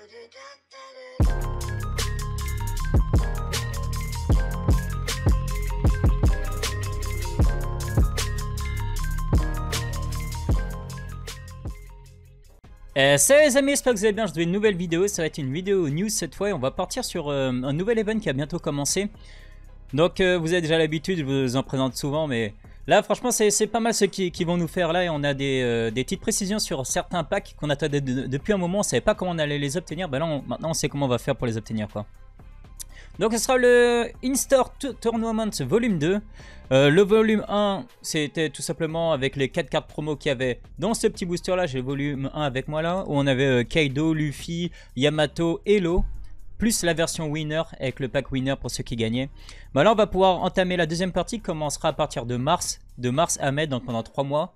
Salut les amis, j'espère que vous allez bien. Je dois une nouvelle vidéo. Ça va être une vidéo news cette fois. Et on va partir sur un nouvel event qui a bientôt commencé. Donc vous avez déjà l'habitude, je vous en présente souvent. Mais là franchement c'est pas mal ce qu'ils vont nous faire là. Et on a des petites précisions sur certains packs qu'on attendait depuis un moment. On savait pas comment on allait les obtenir. Ben là maintenant on sait comment on va faire pour les obtenir quoi. Donc ce sera le In-Store Tournament Volume 2. Le volume 1, c'était tout simplement avec les 4 cartes promo qu'il y avait dans ce petit booster là. J'ai le volume 1 avec moi là, où on avait Kaido, Luffy, Yamato et Law, plus la version Winner avec le pack Winner pour ceux qui gagnaient. Bah là on va pouvoir entamer la deuxième partie qui commencera à partir de mars à mai, donc pendant 3 mois.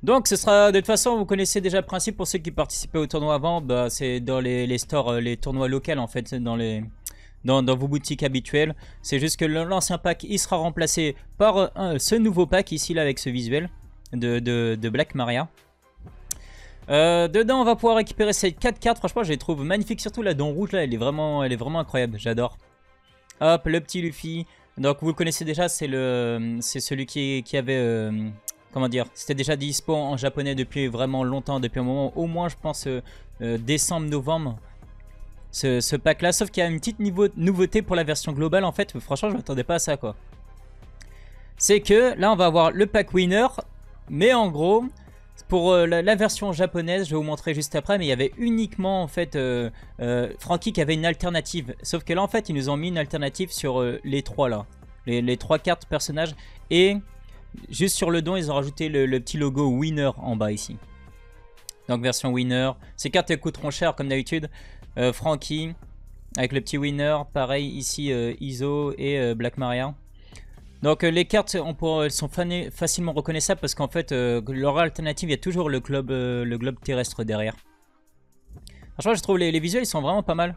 Donc ce sera, de toute façon vous connaissez déjà le principe pour ceux qui participaient au tournoi avant, bah, c'est dans les stores, les tournois locaux en fait, dans vos boutiques habituelles. C'est juste que l'ancien pack il sera remplacé par ce nouveau pack ici là avec ce visuel de Black Maria. Dedans on va pouvoir récupérer ces 4 cartes, franchement je les trouve magnifiques, surtout la don rouge là, elle est vraiment incroyable, j'adore. Hop, le petit Luffy, donc vous le connaissez déjà, c'est celui qui avait... comment dire, c'était déjà dispo en japonais depuis vraiment longtemps, depuis un moment, au moins je pense décembre, novembre, ce pack là, sauf qu'il y a une petite nouveauté pour la version globale en fait, franchement je m'attendais pas à ça quoi. C'est que là on va avoir le pack Winner, mais en gros, pour la version japonaise, je vais vous montrer juste après, mais il y avait uniquement en fait Franky qui avait une alternative, sauf que là en fait ils nous ont mis une alternative sur les trois là, les 3 cartes personnages, et... juste sur le don, ils ont rajouté le petit logo Winner en bas ici. Donc version Winner. Ces cartes elles coûteront cher comme d'habitude. Franky avec le petit Winner. Pareil ici Iso et Black Maria. Donc les cartes elles sont facilement reconnaissables parce qu'en fait leur alternative, il y a toujours le globe terrestre derrière. Franchement je trouve les visuels ils sont vraiment pas mal.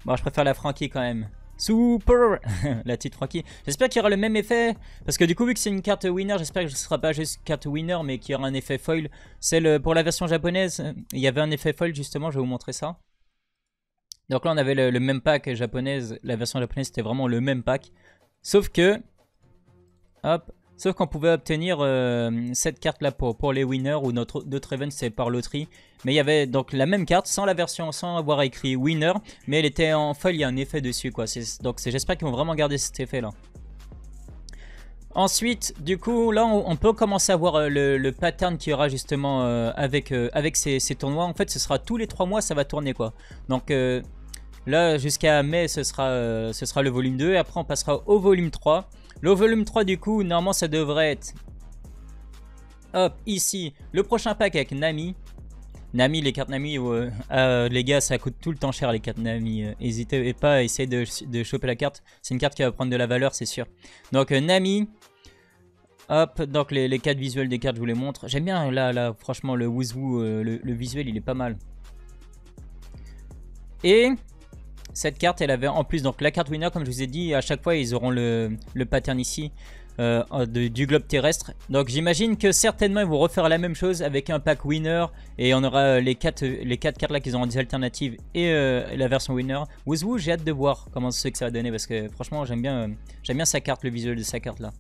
Bon je préfère la Franky quand même. Super la petite Franky. J'espère qu'il y aura le même effet. Parce que du coup vu que c'est une carte winner, j'espère que ce ne sera pas juste carte winner, mais qu'il y aura un effet foil. Pour la version japonaise, il y avait un effet foil justement, je vais vous montrer ça. Donc là on avait le même pack japonaise. La version japonaise c'était vraiment le même pack. Sauf que... hop. Sauf qu'on pouvait obtenir cette carte là pour les winners, ou d'autres events c'est par loterie. Mais il y avait donc la même carte sans la version, sans avoir écrit winner, mais elle était en foil, il y a un effet dessus quoi. Donc j'espère qu'ils vont vraiment garder cet effet là. Ensuite du coup là on peut commencer à voir le pattern qu'il y aura justement avec ces tournois. En fait ce sera tous les 3 mois ça va tourner quoi. Donc là jusqu'à mai ce sera le volume 2 et après on passera au volume 3. Le volume 3 du coup, normalement ça devrait être... hop, ici, le prochain pack avec Nami. Nami, les cartes Nami, les gars ça coûte tout le temps cher les cartes Nami. N'hésitez pas à essayer de choper la carte. C'est une carte qui va prendre de la valeur c'est sûr. Donc Nami. Hop, donc les 4 visuels des cartes je vous les montre. J'aime bien là franchement le Wuzwu, le visuel il est pas mal. Et... cette carte elle avait en plus donc la carte winner comme je vous ai dit, à chaque fois ils auront le pattern ici du globe terrestre. Donc j'imagine que certainement ils vont refaire la même chose avec un pack winner et on aura les 4 cartes là qui auront des alternatives et la version winner. Wuzwu, j'ai hâte de voir comment c'est que ça va donner parce que franchement j'aime bien sa carte, le visuel de sa carte là.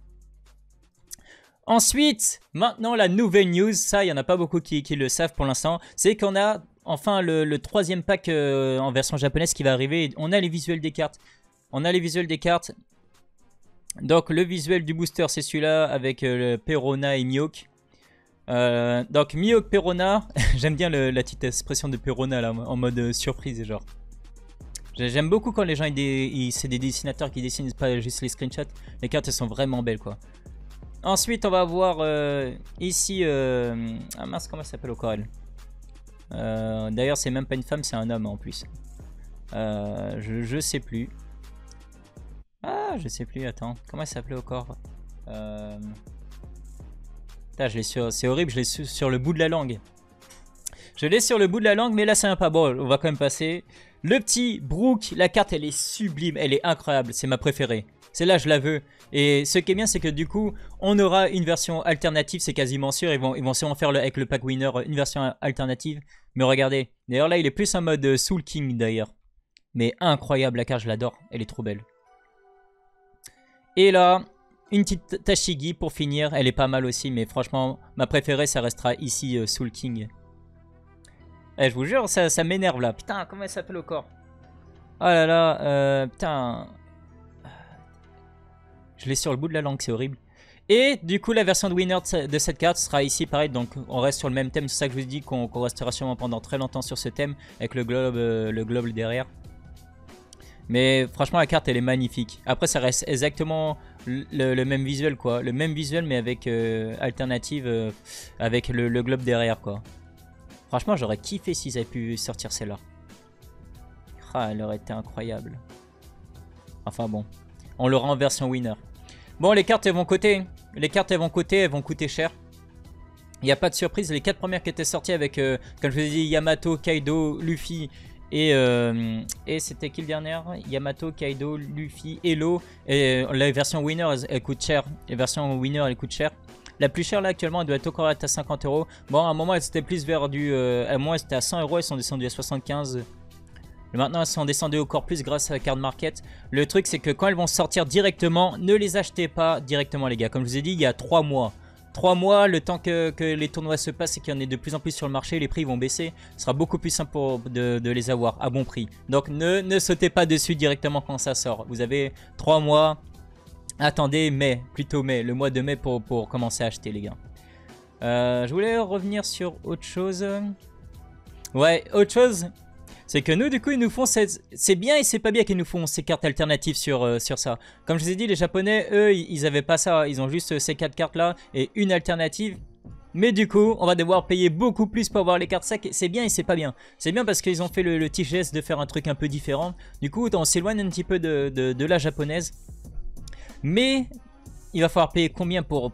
Ensuite, maintenant la nouvelle news, ça il n'y en a pas beaucoup qui le savent pour l'instant, c'est qu'on a enfin le 3e pack en version japonaise qui va arriver. On a les visuels des cartes. Donc le visuel du booster c'est celui-là avec Perona et Mihawk. Donc Mihawk Perona, j'aime bien la petite expression de Perona là en mode surprise genre. J'aime beaucoup quand les gens c'est des dessinateurs qui dessinent pas juste les screenshots. Les cartes elles sont vraiment belles quoi. Ensuite on va voir ici ah mince comment elle s'appelle encore elle. D'ailleurs c'est même pas une femme, c'est un homme en plus. Je sais plus. Ah je sais plus, attends. Comment elle s'appelait encore je l'ai c'est horrible, je l'ai sur le bout de la langue. Je l'ai sur le bout de la langue, mais là c'est pas bon, on va quand même passer. Le petit Brook, la carte elle est sublime, elle est incroyable, c'est ma préférée. Celle-là, je la veux. Et ce qui est bien, c'est que du coup, on aura une version alternative, c'est quasiment sûr. Ils vont sûrement faire avec le pack winner une version alternative. Mais regardez, d'ailleurs là, il est plus en mode Soul King d'ailleurs. Mais incroyable, la carte, je l'adore. Elle est trop belle. Et là, une petite Tashigi pour finir. Elle est pas mal aussi, mais franchement, ma préférée, ça restera ici, Soul King. Eh, je vous jure, ça m'énerve là. Putain, comment elle s'appelle au corps? Oh là là, putain. Je l'ai sur le bout de la langue, c'est horrible. Et du coup, la version de winner de cette carte sera ici, pareil. Donc, on reste sur le même thème. C'est ça que je vous dis qu'on restera sûrement pendant très longtemps sur ce thème. Avec le globe derrière. Mais franchement, la carte, elle est magnifique. Après, ça reste exactement le même visuel, quoi. Le même visuel, mais avec alternative, avec le globe derrière, quoi. Franchement, j'aurais kiffé s'ils avaient pu sortir celle-là. Ah, elle aurait été incroyable. Enfin bon, on l'aura en version winner. Bon, les cartes, elles vont coter. Les cartes, elles vont coter, elles vont coûter cher. Il n'y a pas de surprise. Les 4 premières qui étaient sorties avec, comme je vous ai dit, Yamato, Kaido, Luffy... Et c'était qui le dernier? Yamato, Kaido, Luffy, Elo. Et la version winner, elle coûte cher. Les versions winner, elle coûte cher. La plus chère là actuellement, elle doit être encore à 50 €. Bon, à un moment, elle était plus vers du. À un moment, elle était à 100 €. Elles sont descendues à 75. Et maintenant, elles sont descendues encore plus grâce à la card market. Le truc, c'est que quand elles vont sortir directement, ne les achetez pas directement, les gars. Comme je vous ai dit, il y a 3 mois. 3 mois, le temps que les tournois se passent et qu'il y en ait de plus en plus sur le marché, les prix vont baisser. Ce sera beaucoup plus simple de les avoir à bon prix. Donc ne sautez pas dessus directement quand ça sort. Vous avez 3 mois. Attendez mai, plutôt mai, le mois de mai pour commencer à acheter, les gars. Je voulais revenir sur autre chose. Ouais, autre chose. C'est que nous, du coup, ils nous font... C'est bien et c'est pas bien qu'ils nous font ces cartes alternatives sur ça. Comme je vous ai dit, les Japonais, eux, ils avaient pas ça. Ils ont juste ces 4 cartes-là et une alternative. Mais du coup, on va devoir payer beaucoup plus pour avoir les cartes sacs. C'est bien et c'est pas bien. C'est bien parce qu'ils ont fait le petit geste de faire un truc un peu différent. Du coup, on s'éloigne un petit peu de la japonaise. Mais... il va falloir payer combien pour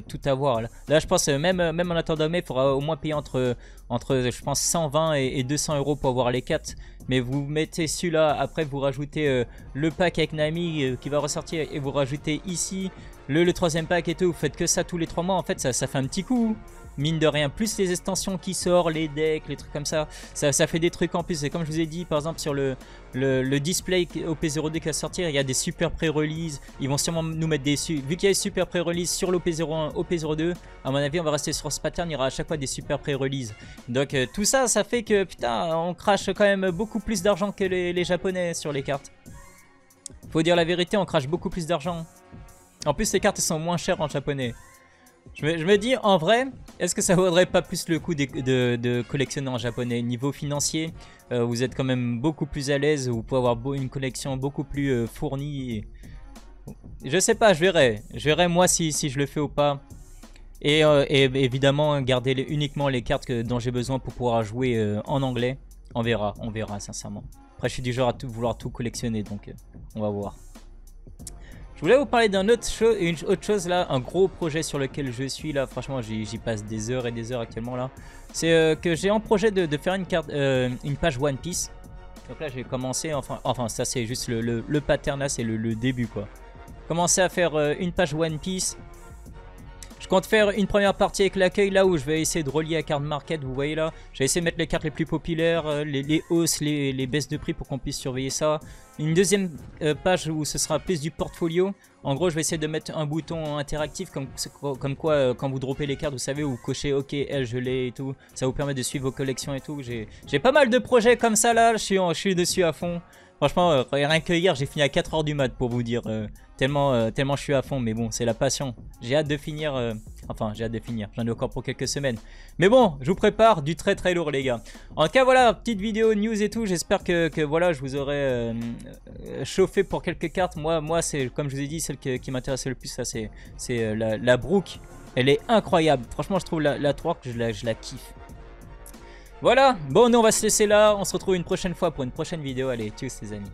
tout avoir là, je pense même en attendant mai, il faudra au moins payer entre je pense 120 et 200 € pour avoir les 4. Mais vous mettez celui-là, après vous rajoutez le pack avec Nami qui va ressortir et vous rajoutez ici le troisième pack et tout. Vous faites que ça tous les 3 mois, en fait ça fait un petit coup. Mine de rien, plus les extensions qui sortent, les decks, les trucs comme ça, ça fait des trucs en plus. Et comme je vous ai dit, par exemple sur le display OP02 qui va sortir, il y a des super pré-release. Ils vont sûrement nous mettre des... Vu qu'il y a des super pré-release sur l'OP01, OP02, à mon avis on va rester sur ce pattern, il y aura à chaque fois des super pré-release. Donc tout ça, ça fait que putain, on crache quand même beaucoup plus d'argent que les Japonais sur les cartes. Faut dire la vérité, on crache beaucoup plus d'argent. En plus ces cartes sont moins chères en japonais. Je me dis, en vrai, est-ce que ça vaudrait pas plus le coup de collectionner en japonais? Niveau financier, vous êtes quand même beaucoup plus à l'aise, vous pouvez avoir une collection beaucoup plus fournie. Je sais pas, je verrai. Je verrai moi si je le fais ou pas. Et évidemment, garder uniquement les cartes dont j'ai besoin pour pouvoir jouer en anglais. On verra sincèrement. Après, je suis du genre à vouloir tout collectionner, donc on va voir. Je voulais vous parler d'une autre chose là, un gros projet sur lequel je suis là. Franchement, j'y passe des heures et des heures actuellement là. C'est que j'ai en projet de faire une page One Piece. Donc là, j'ai commencé, enfin ça c'est juste le pattern là, c'est le début quoi. Commencer à faire une page One Piece. Je compte faire une première partie avec l'accueil là où je vais essayer de relier à card market, vous voyez là. Je vais essayer de mettre les cartes les plus populaires, les hausses, les baisses de prix pour qu'on puisse surveiller ça. Une deuxième page où ce sera plus du portfolio. En gros, je vais essayer de mettre un bouton interactif comme quoi quand vous droppez les cartes, vous savez, vous cochez OK, elle je l'ai et tout. Ça vous permet de suivre vos collections et tout. J'ai pas mal de projets comme ça là, je suis dessus à fond. Franchement, rien que hier, j'ai fini à 4 h du mat pour vous dire, tellement je suis à fond. Mais bon, c'est la passion. J'ai hâte de finir, enfin j'ai hâte de finir, j'en ai encore pour quelques semaines. Mais bon, je vous prépare du très très lourd les gars. En tout cas voilà, petite vidéo news et tout, j'espère que voilà, je vous aurai chauffé pour quelques cartes. Moi c'est, comme je vous ai dit, celle qui m'intéressait le plus, ça c'est la Brook. Elle est incroyable, franchement je trouve la Twerk, je la kiffe. Voilà, bon nous on va se laisser là, on se retrouve une prochaine fois pour une prochaine vidéo, allez tchuss les amis.